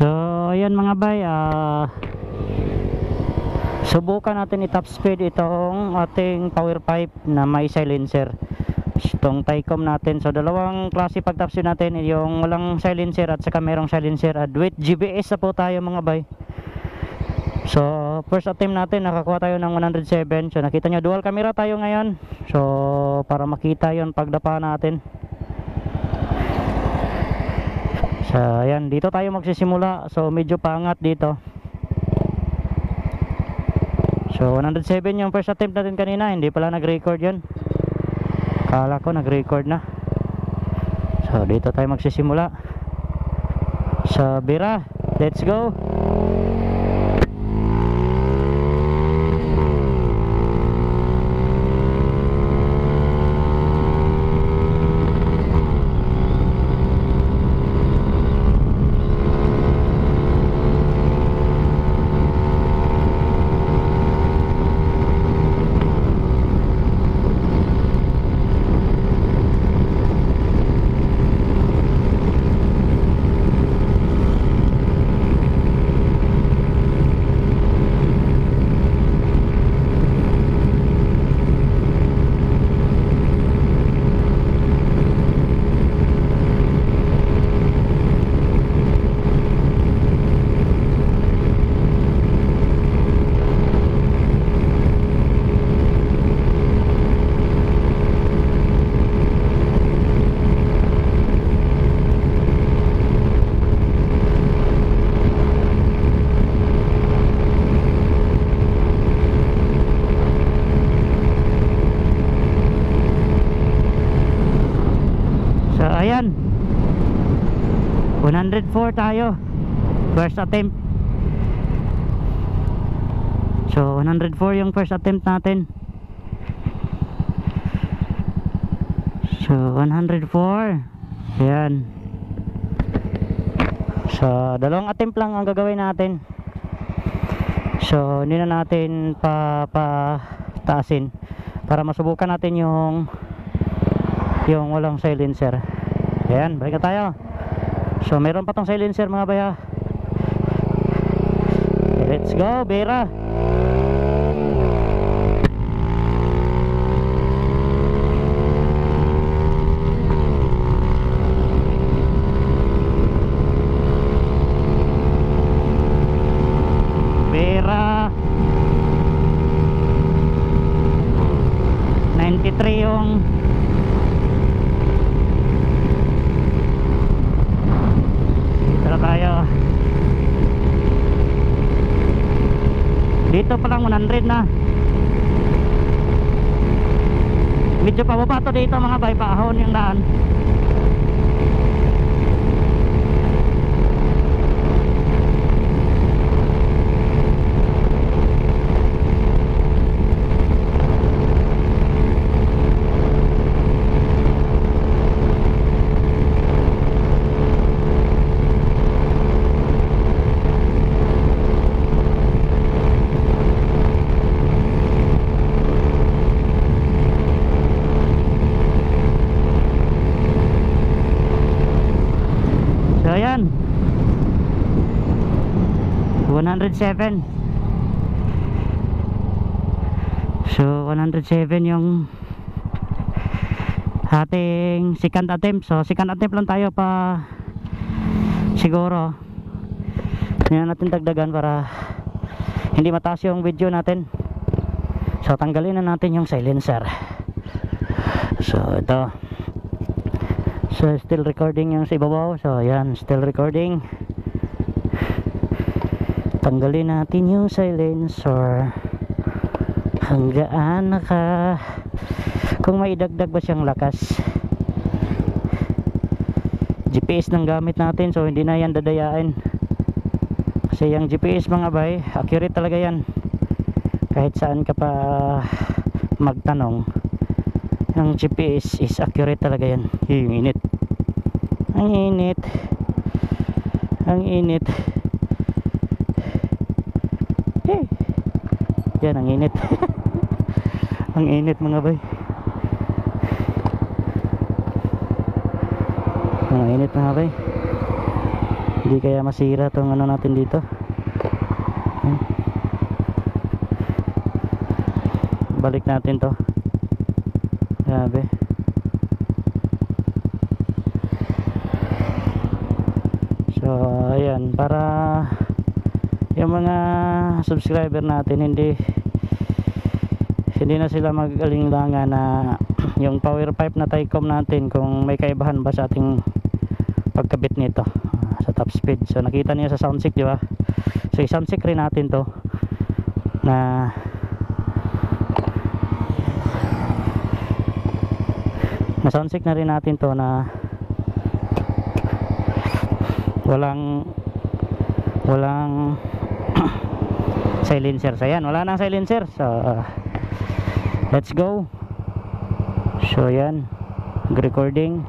So ayan mga bay, subukan natin i-top speed itong ating power pipe na may silencer, itong Tycom natin. So dalawang klase pag top speed natin, yung walang silencer at saka merong silencer, at with GBS na po tayo mga bay. So first attempt natin nakakuha tayo ng 107. So nakita nyo dual camera tayo ngayon, so para makita yon pagdapa natin. So ayan, dito tayo magsisimula. So medyo paangat dito. So 107 yung first attempt natin kanina, hindi pala nag-record yun. Kala ko nag-record na. So dito tayo magsisimula. So Bira, let's go. Ayan, 104 tayo first attempt. So 104 yung first attempt natin. So 104. Ayan. So dalawang attempt lang ang gagawin natin. So hindi na natin taasin para masubukan natin yung walang silencer. Ayan, balik na tayo. So meron pa tong silencer mga baya. Let's go, Bera. Bera 93 yung tayo. Dito pa lang 100 na. Medyo pababa to dito mga bay, paahon yung daan. So ayan, 107. So 107 yung ating second attempt. So second attempt lang tayo pa siguro. Ngayon natin dagdagan para hindi mataas yung video natin. So tanggalin na natin yung silencer. So ito, so still recording yung sa ibabaw. So ayan, still recording. Tanggalin natin yung silencer. Hanggaan naka, kung may idagdag ba siyang lakas. GPS ng gamit natin, so hindi na yan dadayain. Kasi yung GPS mga bay, accurate talaga yan. Kahit saan ka pa magtanong, ang GPS is accurate talaga yan. Yung init, ang init, ang init. Hey, yan ang init. Ang init mga bay, ang init mga bay. Hindi kaya masira tong ano natin dito. Balik natin to. Grabe. So ayan, para yung mga subscriber natin hindi na sila mag-alinlangan na yung power pipe na Taicom natin kung may kaibahan ba sa ating pagkabit nito sa top speed. So nakita niyo sa sound check, di ba? So i-sound check rin natin to na sound check na rin natin to na walang silencer. So yan, wala nang silencer. So let's go. So yan, recording.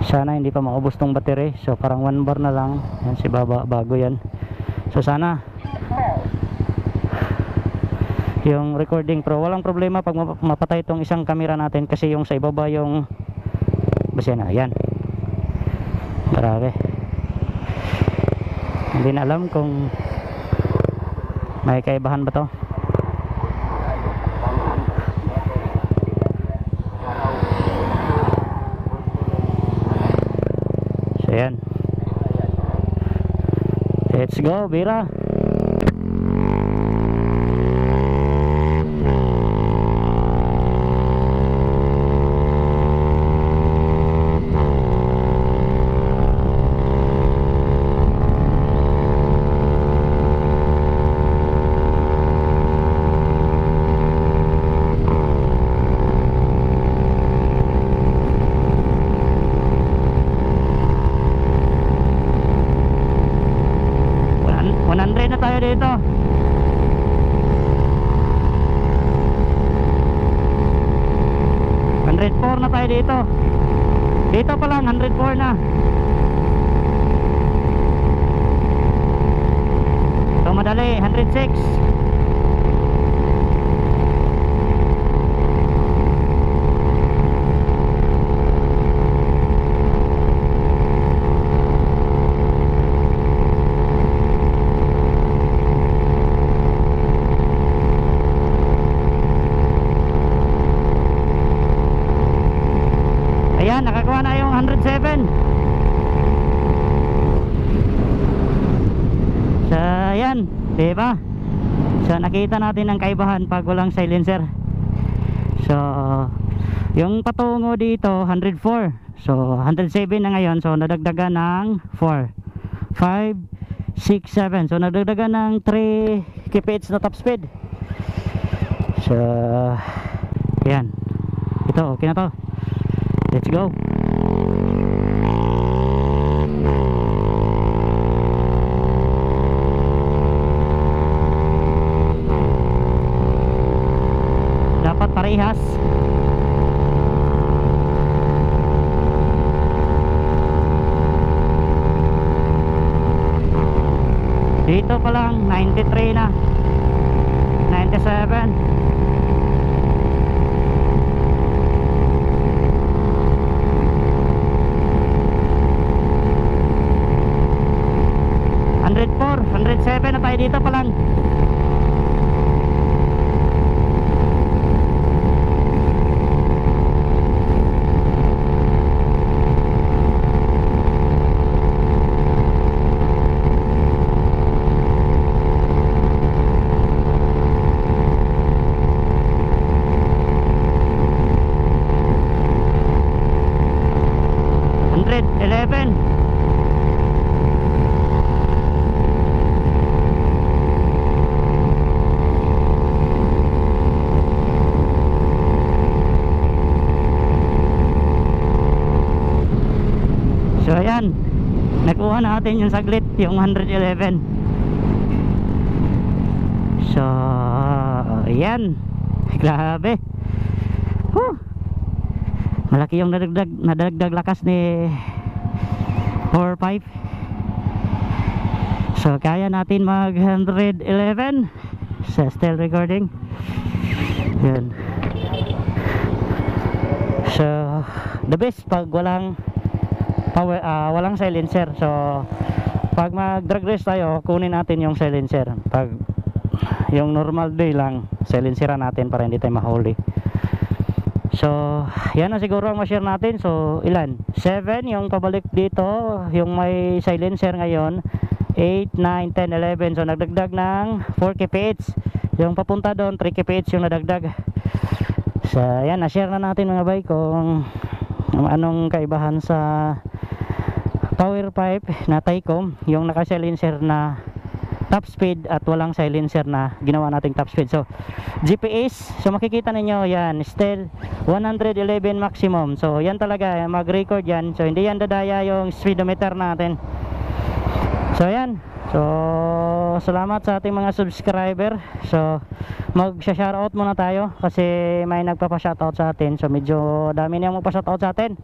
Sana hindi pa maubos tong battery. So parang 1 bar na lang. Yan si baba, bago yan. So sana yung recording, pero walang problema pag mapatay itong isang camera natin kasi yung sa ibaba yung basta na yan. Grabe, hindi na alam kung may kaibahan ba to. So yan, let's go Bira. Na tayo dito. $104 na tayo dito. Dito pa lang $104 na. So madali, 106. Ayan, nakakuha na yung 107. So ayan, diba? So nakita natin ang kaibahan pag walang silencer. So yung patungo dito 104. So 107 na ngayon. So nadagdagan ng 4, 5, 6, 7. So nadagdagan ng 3 kph na top speed. So ayan, ito okay na to. Let's go. Dapat parehas. Dito pa lang 93 na, 97. $104, $107 na tayo dito pa lang. So ayan, nakuha natin yung saglit, yung 111. So ayan, grabe. Malaki yung nadagdag lakas ni 4.5. So kaya natin mag 111 sa still recording. Yan. So the best pag walang power, walang silencer. So pag mag drag race tayo, kunin natin yung silencer. Pag yung normal day lang, silenceran natin para hindi tayo mahuli. So yan na siguro ang ma-share natin. So ilan? 7 yung pabalik dito, yung may silencer ngayon. 8, 9, 10, 11. So nagdagdag ng 4 kph. Yung papunta doon 3 kph yung nadagdag. So yan, na-share na natin mga bay kung anong kaibahan sa power pipe na Taicom, yung naka silencer na top speed at walang silencer na ginawa nating top speed. So GPS, so makikita ninyo yan, still 111 maximum. So yan talaga, mag-record yan. So hindi yan dadaya yung speedometer natin. So yan. So salamat sa ating mga subscriber. So mag-shoutout muna tayo kasi may nagpapa-shoutout sa atin. So medyo dami niyang magpa-shoutout sa atin.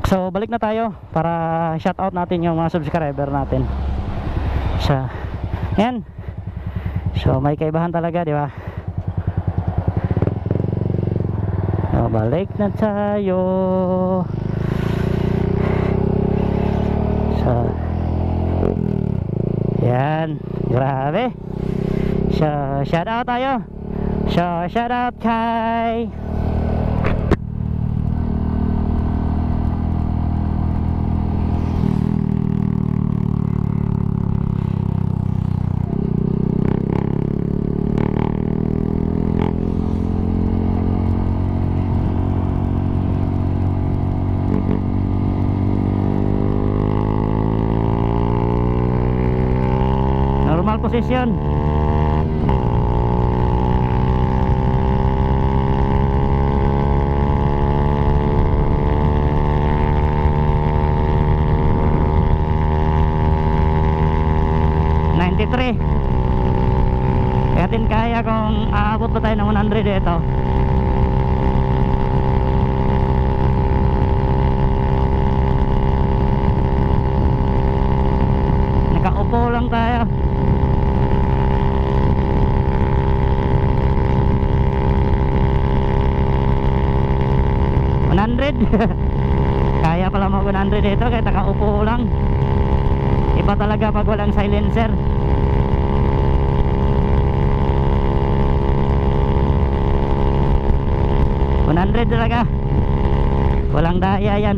So balik na tayo para shoutout natin yung mga subscriber natin. So yan. So may kaibahan talaga, di ba? So balik na tayo. So yan, grabe. So shoutout tayo. So shoutout kay normal position. Kaya din kaya kung aabot pa tayo ng 100 dito. Nakaupo lang tayo. Kaya pala mag 100 dito kahit nakaupo lang. Iba talaga pag walang silencer. talaga, walang daya yan.